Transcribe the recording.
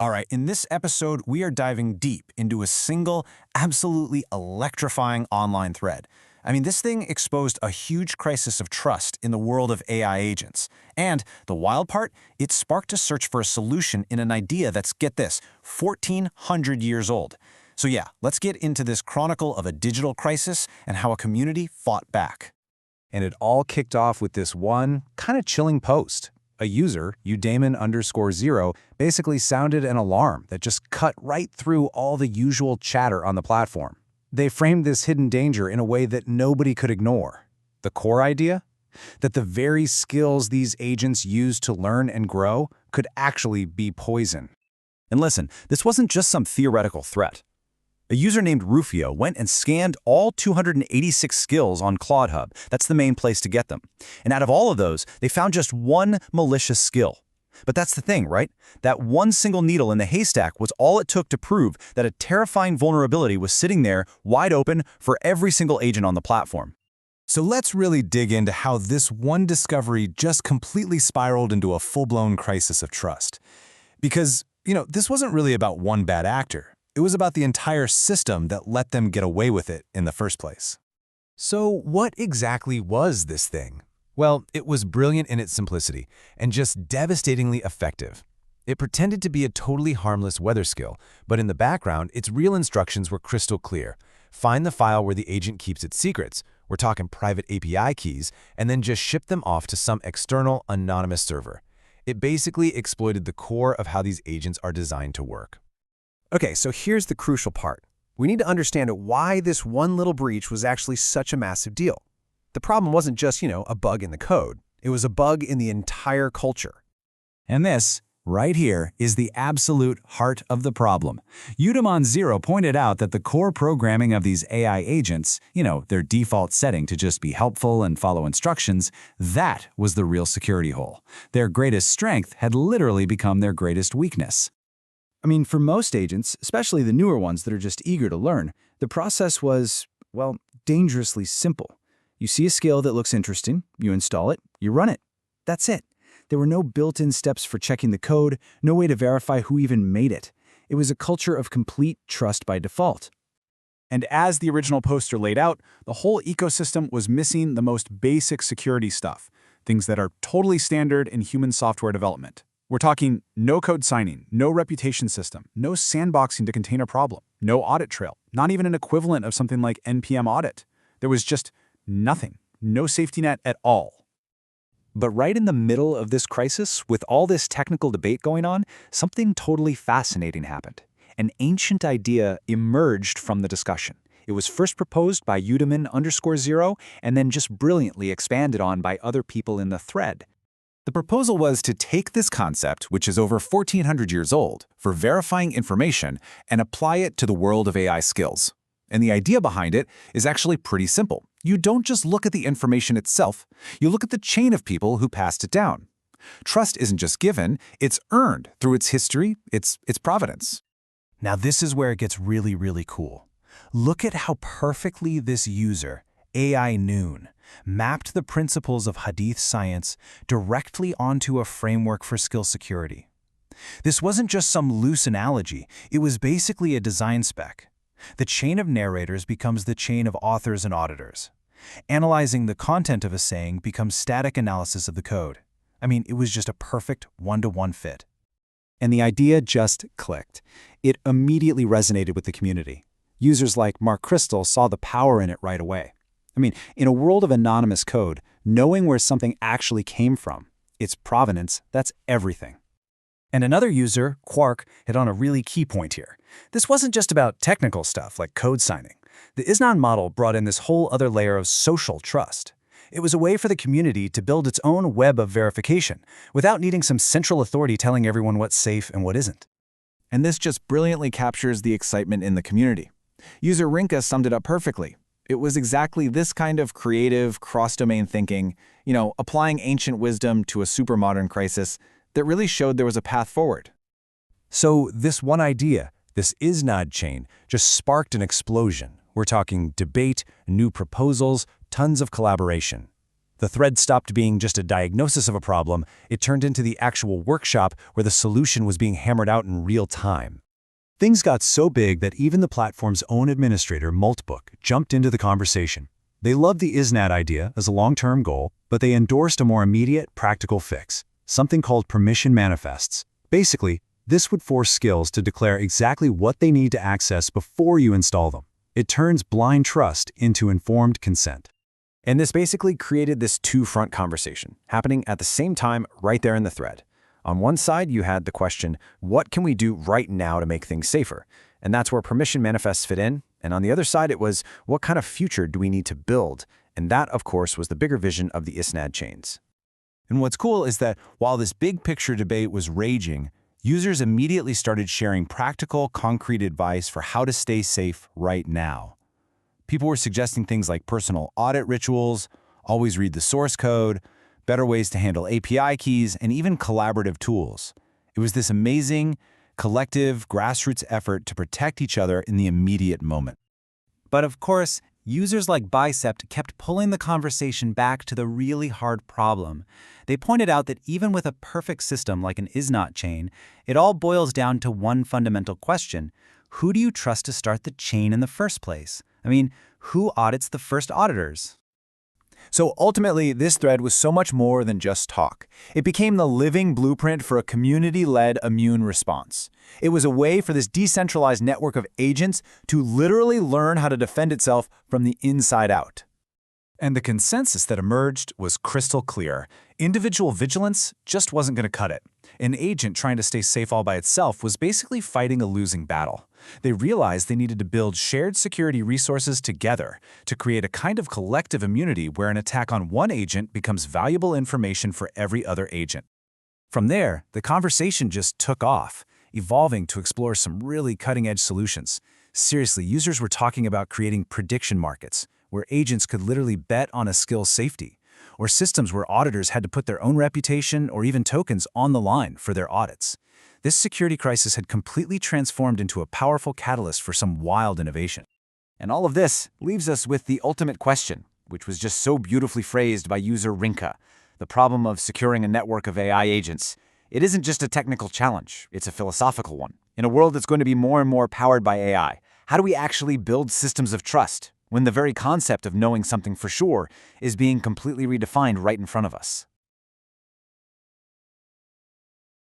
All right, in this episode, we are diving deep into a single, absolutely electrifying online thread. I mean, this thing exposed a huge crisis of trust in the world of AI agents. And the wild part, it sparked a search for a solution in an idea that's, get this, 1,400 years old. So yeah, let's get into this chronicle of a digital crisis and how a community fought back. And it all kicked off with this one kind of chilling post. A user, Udaemon_0, basically sounded an alarm that just cut right through all the usual chatter on the platform. They framed this hidden danger in a way that nobody could ignore. The core idea? That the very skills these agents use to learn and grow could actually be poison. And listen, this wasn't just some theoretical threat. A user named Rufio went and scanned all 286 skills on Claude Hub. That's the main place to get them. And out of all of those, they found just one malicious skill. But that's the thing, right? That one single needle in the haystack was all it took to prove that a terrifying vulnerability was sitting there wide open for every single agent on the platform. So let's really dig into how this one discovery just completely spiraled into a full-blown crisis of trust. Because, this wasn't really about one bad actor. It was about the entire system that let them get away with it in the first place. So what exactly was this thing? Well, it was brilliant in its simplicity and just devastatingly effective. It pretended to be a totally harmless weather skill, but in the background, its real instructions were crystal clear. Find the file where the agent keeps its secrets, we're talking private API keys, and then just ship them off to some external, anonymous server. It basically exploited the core of how these agents are designed to work. Okay, so here's the crucial part. We need to understand why this one little breach was actually such a massive deal. The problem wasn't just, a bug in the code. It was a bug in the entire culture. And this, right here, is the absolute heart of the problem. Udaemon0 pointed out that the core programming of these AI agents, their default setting to just be helpful and follow instructions, that was the real security hole. Their greatest strength had literally become their greatest weakness. I mean, for most agents, especially the newer ones that are just eager to learn, the process was, well, dangerously simple. You see a skill that looks interesting, you install it, you run it. That's it. There were no built-in steps for checking the code, no way to verify who even made it. It was a culture of complete trust by default. And as the original poster laid out, the whole ecosystem was missing the most basic security stuff, things that are totally standard in human software development. We're talking no code signing, no reputation system, no sandboxing to contain a problem, no audit trail, not even an equivalent of something like NPM audit. There was just nothing, no safety net at all. But right in the middle of this crisis, with all this technical debate going on, something totally fascinating happened. An ancient idea emerged from the discussion. It was first proposed by Udaemon_0 and then just brilliantly expanded on by other people in the thread. The proposal was to take this concept, which is over 1,400 years old, for verifying information and apply it to the world of AI skills. And the idea behind it is actually pretty simple. You don't just look at the information itself, you look at the chain of people who passed it down. Trust isn't just given, it's earned through its history, its provenance. Now this is where it gets really, really cool. Look at how perfectly this user, AI Noon, mapped the principles of Hadith science directly onto a framework for skill security. This wasn't just some loose analogy, it was basically a design spec. The chain of narrators becomes the chain of authors and auditors. Analyzing the content of a saying becomes static analysis of the code. I mean, it was just a perfect one-to-one fit. And the idea just clicked. It immediately resonated with the community. Users like Mark Crystal saw the power in it right away. I mean, in a world of anonymous code, knowing where something actually came from, its provenance, that's everything. And another user, Quark, hit on a really key point here. This wasn't just about technical stuff like code signing. The Isnad model brought in this whole other layer of social trust. It was a way for the community to build its own web of verification without needing some central authority telling everyone what's safe and what isn't. And this just brilliantly captures the excitement in the community. User Rinka summed it up perfectly. It was exactly this kind of creative, cross-domain thinking, applying ancient wisdom to a super modern crisis that really showed there was a path forward. So this one idea, this Isnad chain, just sparked an explosion. We're talking debate, new proposals, tons of collaboration. The thread stopped being just a diagnosis of a problem, it turned into the actual workshop where the solution was being hammered out in real time. Things got so big that even the platform's own administrator, Moltbook, jumped into the conversation. They loved the Isnad idea as a long-term goal, but they endorsed a more immediate, practical fix, something called permission manifests. Basically, this would force skills to declare exactly what they need to access before you install them. It turns blind trust into informed consent. And this basically created this two-front conversation, happening at the same time right there in the thread. On one side, you had the question, what can we do right now to make things safer? And that's where permission manifests fit in. And on the other side, it was, what kind of future do we need to build? And that, of course, was the bigger vision of the Isnad chains. And what's cool is that while this big picture debate was raging, users immediately started sharing practical, concrete advice for how to stay safe right now. People were suggesting things like personal audit rituals, always read the source code, better ways to handle API keys, and even collaborative tools. It was this amazing, collective, grassroots effort to protect each other in the immediate moment. But of course, users like Bicep kept pulling the conversation back to the really hard problem. They pointed out that even with a perfect system like an Isnad chain, it all boils down to one fundamental question. Who do you trust to start the chain in the first place? I mean, who audits the first auditors? So ultimately, this thread was so much more than just talk. It became the living blueprint for a community-led immune response. It was a way for this decentralized network of agents to literally learn how to defend itself from the inside out. And the consensus that emerged was crystal clear. Individual vigilance just wasn't going to cut it. An agent trying to stay safe all by itself was basically fighting a losing battle. They realized they needed to build shared security resources together to create a kind of collective immunity where an attack on one agent becomes valuable information for every other agent. From there, the conversation just took off, evolving to explore some really cutting-edge solutions. Seriously, users were talking about creating prediction markets, where agents could literally bet on a skill's safety, or systems where auditors had to put their own reputation or even tokens on the line for their audits. This security crisis had completely transformed into a powerful catalyst for some wild innovation. And all of this leaves us with the ultimate question, which was just so beautifully phrased by user Rinka, the problem of securing a network of AI agents. It isn't just a technical challenge, it's a philosophical one. In a world that's going to be more and more powered by AI, how do we actually build systems of trust when the very concept of knowing something for sure is being completely redefined right in front of us?